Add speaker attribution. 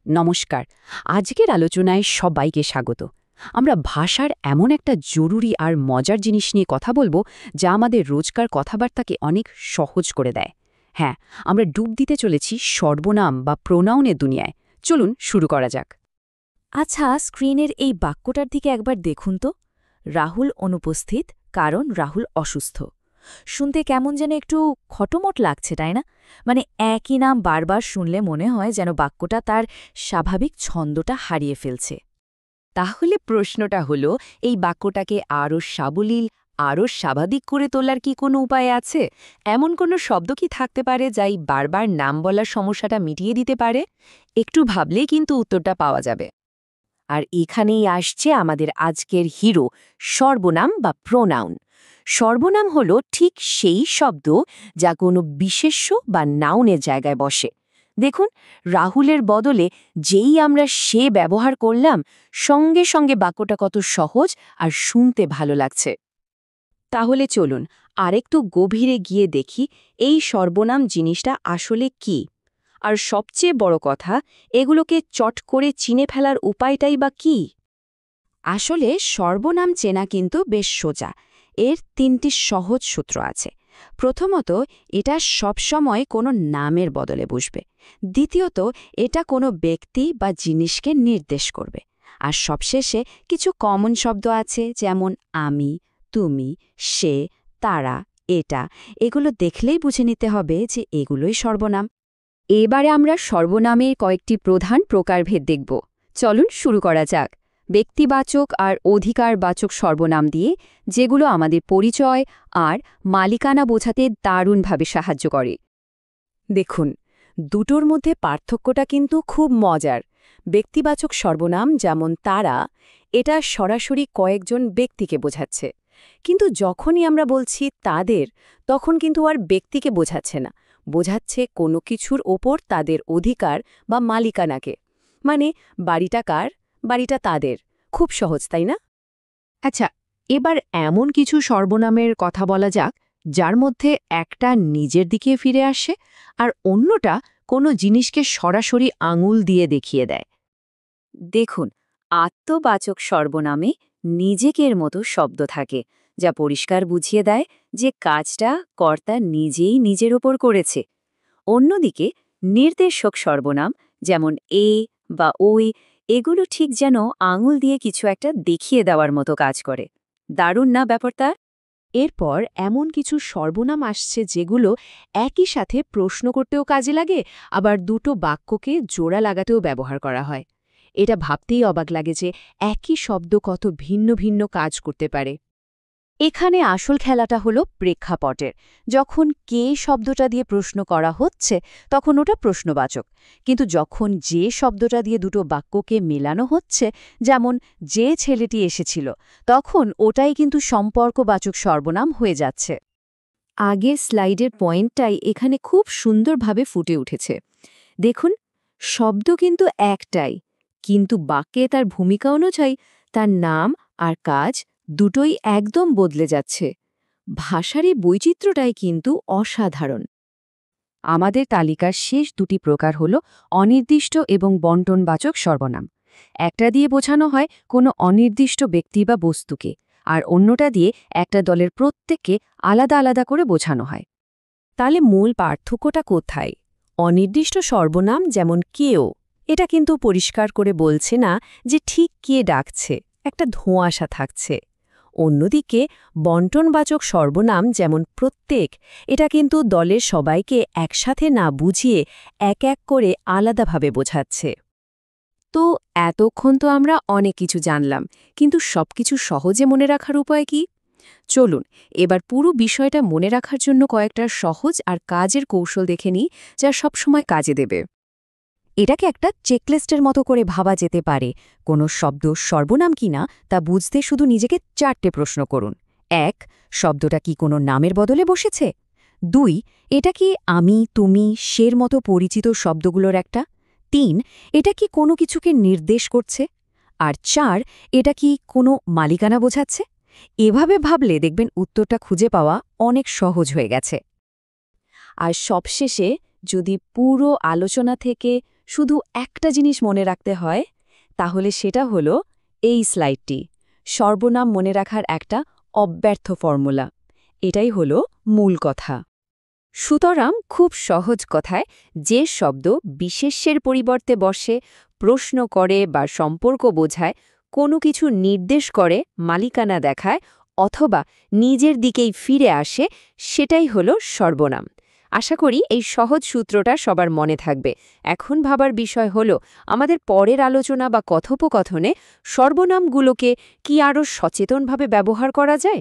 Speaker 1: নমস্কার। আজকের আলোচনায় সবাইকে স্বাগত। আমরা ভাষার এমন একটা জরুরি আর মজার জিনিস নিয়ে কথা বলবো যা আমাদের রোজকার কথাবার্তাকে অনেক সহজ করে দেয়। হ্যাঁ, আমরা ডুব দিতে চলেছি সর্বনাম বা প্রোনাউনের দুনিয়ায়। চলুন শুরু করা যাক।
Speaker 2: আচ্ছা, স্ক্রিনের এই বাক্যটার দিকে একবার দেখুন তো। রাহুল অনুপস্থিত কারণ রাহুল অসুস্থ। শুনতে কেমন যেন একটু খটোমট লাগছে, তাই না? মানে একই নাম বারবার শুনলে মনে হয় যেন বাক্যটা তার স্বাভাবিক ছন্দটা হারিয়ে ফেলছে।
Speaker 1: তাহলে প্রশ্নটা হলো, এই বাক্যটাকে আরও সাবলীল, আরও স্বাভাবিক করে তোলার কি কোনো উপায় আছে? এমন কোনো শব্দ কি থাকতে পারে যাই বারবার নাম বলার সমস্যাটা মিটিয়ে দিতে পারে? একটু ভাবলেই কিন্তু উত্তরটা পাওয়া যাবে। আর এখানেই আসছে আমাদের আজকের হিরো, সর্বনাম বা প্রোনাউন। সর্বনাম হলো ঠিক সেই শব্দ যা কোনো বিশেষ্য বা নাউনের জায়গায় বসে। দেখুন, রাহুলের বদলে যেই আমরা সে ব্যবহার করলাম, সঙ্গে সঙ্গে বাক্যটা কত সহজ আর শুনতে ভালো লাগছে। তাহলে চলুন আরেকটু গভীরে গিয়ে দেখি এই সর্বনাম জিনিসটা আসলে কি। আর সবচেয়ে বড় কথা, এগুলোকে চট করে চিনে ফেলার উপায়টাই বা কী? আসলে সর্বনাম চেনা কিন্তু বেশ সোজা। এর তিনটি সহজ সূত্র আছে। প্রথমত, এটা সবসময় কোনো নামের বদলে বসবে। দ্বিতীয়ত, এটা কোনো ব্যক্তি বা জিনিসকে নির্দেশ করবে। আর সবশেষে কিছু কমন শব্দ আছে, যেমন আমি, তুমি, সে, তারা, এটা। এগুলো দেখলেই বুঝে নিতে হবে যে এগুলোই সর্বনাম। এবারে আমরা সর্বনামের কয়েকটি প্রধান প্রকারভেদ দেখব। চলুন শুরু করা যাক। ব্যক্তিবাচক আর অধিকারবাচক সর্বনাম দিয়ে, যেগুলো আমাদের পরিচয় আর মালিকানা বোঝাতে দারুণভাবে সাহায্য করে। দেখুন, দুটোর মধ্যে পার্থক্যটা কিন্তু খুব মজার। ব্যক্তিবাচক সর্বনাম যেমন তারা, এটা সরাসরি কয়েকজন ব্যক্তিকে বোঝাচ্ছে। কিন্তু যখনই আমরা বলছি তাদের, তখন কিন্তু আর ব্যক্তিকে বোঝাচ্ছে না, বোঝাচ্ছে কোনো কিছুর ওপর তাদের অধিকার বা মালিকানাকে। মানে বাড়িটা কার? বাড়িটা তাদের। খুব সহজ, তাই না? আচ্ছা, এবার এমন কিছু সর্বনামের কথা বলা যাক যার মধ্যে একটা নিজের দিকে ফিরে আসে আর অন্যটা কোনো জিনিসকে সরাসরি আঙুল দিয়ে দেখিয়ে দেয়।
Speaker 2: দেখুন, আত্মবাচক সর্বনামে নিজেকের মতো শব্দ থাকে, যা পরিষ্কার বুঝিয়ে দেয় যে কাজটা কর্তা নিজেই নিজের ওপর করেছে। অন্যদিকে নির্দেশক সর্বনাম যেমন এ বা ওই, এগুলো ঠিক যেন আঙুল দিয়ে কিছু একটা দেখিয়ে দেওয়ার মতো কাজ করে। দারুণ না ব্যাপারটা?
Speaker 1: এরপর এমন কিছু সর্বনাম আসছে যেগুলো একই সাথে প্রশ্ন করতেও কাজে লাগে, আবার দুটো বাক্যকে জোড়া লাগাতেও ব্যবহার করা হয়। এটা ভাবতেই অবাক লাগে যে একই শব্দ কত ভিন্ন ভিন্ন কাজ করতে পারে। এখানে আসল খেলাটা হলো প্রেক্ষাপটের। যখন কে শব্দটা দিয়ে প্রশ্ন করা হচ্ছে, তখন ওটা প্রশ্নবাচক। কিন্তু যখন যে শব্দটা দিয়ে দুটো বাক্যকে মেলানো হচ্ছে, যেমন যে ছেলেটি এসেছিল, তখন ওটাই কিন্তু সম্পর্কবাচক সর্বনাম হয়ে যাচ্ছে।
Speaker 2: আগের স্লাইডের পয়েন্টটাই এখানে খুব সুন্দরভাবে ফুটে উঠেছে। দেখুন, শব্দ কিন্তু একটাই, কিন্তু বাক্যে তার ভূমিকা অনুযায়ী তার নাম আর কাজ দুটোই একদম বদলে যাচ্ছে। ভাষার এই বৈচিত্র্যটাই কিন্তু অসাধারণ।
Speaker 1: আমাদের তালিকার শেষ দুটি প্রকার হল অনির্দিষ্ট এবং বণ্টনবাচক সর্বনাম। একটা দিয়ে বোঝানো হয় কোনো অনির্দিষ্ট ব্যক্তি বা বস্তুকে, আর অন্যটা দিয়ে একটা দলের প্রত্যেককে আলাদা আলাদা করে বোঝানো হয়। তাহলে মূল পার্থক্যটা কোথায়? অনির্দিষ্ট সর্বনাম যেমন কেও, এটা কিন্তু পরিষ্কার করে বলছে না যে ঠিক কে ডাকছে, একটা ধোঁয়াশা থাকছে। অন্যদিকে বণ্টনবাচক সর্বনাম যেমন প্রত্যেক, এটা কিন্তু দলের সবাইকে একসাথে না বুঝিয়ে এক এক করে আলাদাভাবে বোঝাচ্ছে। তো এতক্ষণ তো আমরা অনেক কিছু জানলাম, কিন্তু সবকিছু সহজে মনে রাখার উপায় কি? চলুন এবার পুরো বিষয়টা মনে রাখার জন্য কয়েকটা সহজ আর কাজের কৌশল দেখে নিই, যা সবসময় কাজে দেবে। এটাকে একটা চেকলিস্টের মতো করে ভাবা যেতে পারে। কোনো শব্দ সর্বনাম কিনা তা বুঝতে শুধু নিজেকে 4টে প্রশ্ন করুন। 1. শব্দটা কি কোনো নামের বদলে বসেছে? 2. এটা কি আমি, তুমি, সের মতো পরিচিত শব্দগুলোর একটা? 3. এটা কি কোনো কিছুকে নির্দেশ করছে? আর 4. এটা কি কোনো মালিকানা বোঝাচ্ছে? এভাবে ভাবলে দেখবেন উত্তরটা খুঁজে পাওয়া অনেক সহজ হয়ে গেছে। আর সবশেষে, যদি পুরো আলোচনা থেকে
Speaker 2: শুধু একটা জিনিস মনে রাখতে হয়, তাহলে সেটা হলো এই স্লাইডটি, সর্বনাম মনে রাখার একটা অব্যর্থ ফর্মুলা। এটাই হলো মূল কথা।
Speaker 1: সুতরাং খুব সহজ কথায় যে শব্দ বিশেষ্যের পরিবর্তে বসে, প্রশ্ন করে বা সম্পর্ক বোঝায়, কোনো কিছু নির্দেশ করে, মালিকানা দেখায় অথবা নিজের দিকেই ফিরে আসে, সেটাই হলো সর্বনাম। আশা করি এই সহজ সূত্রটা সবার মনে থাকবে। এখন ভাবার বিষয় হলো আমাদের পরের আলোচনা বা কথোপকথনে সর্বনামগুলোকে কি আরও সচেতনভাবে ব্যবহার করা যায়।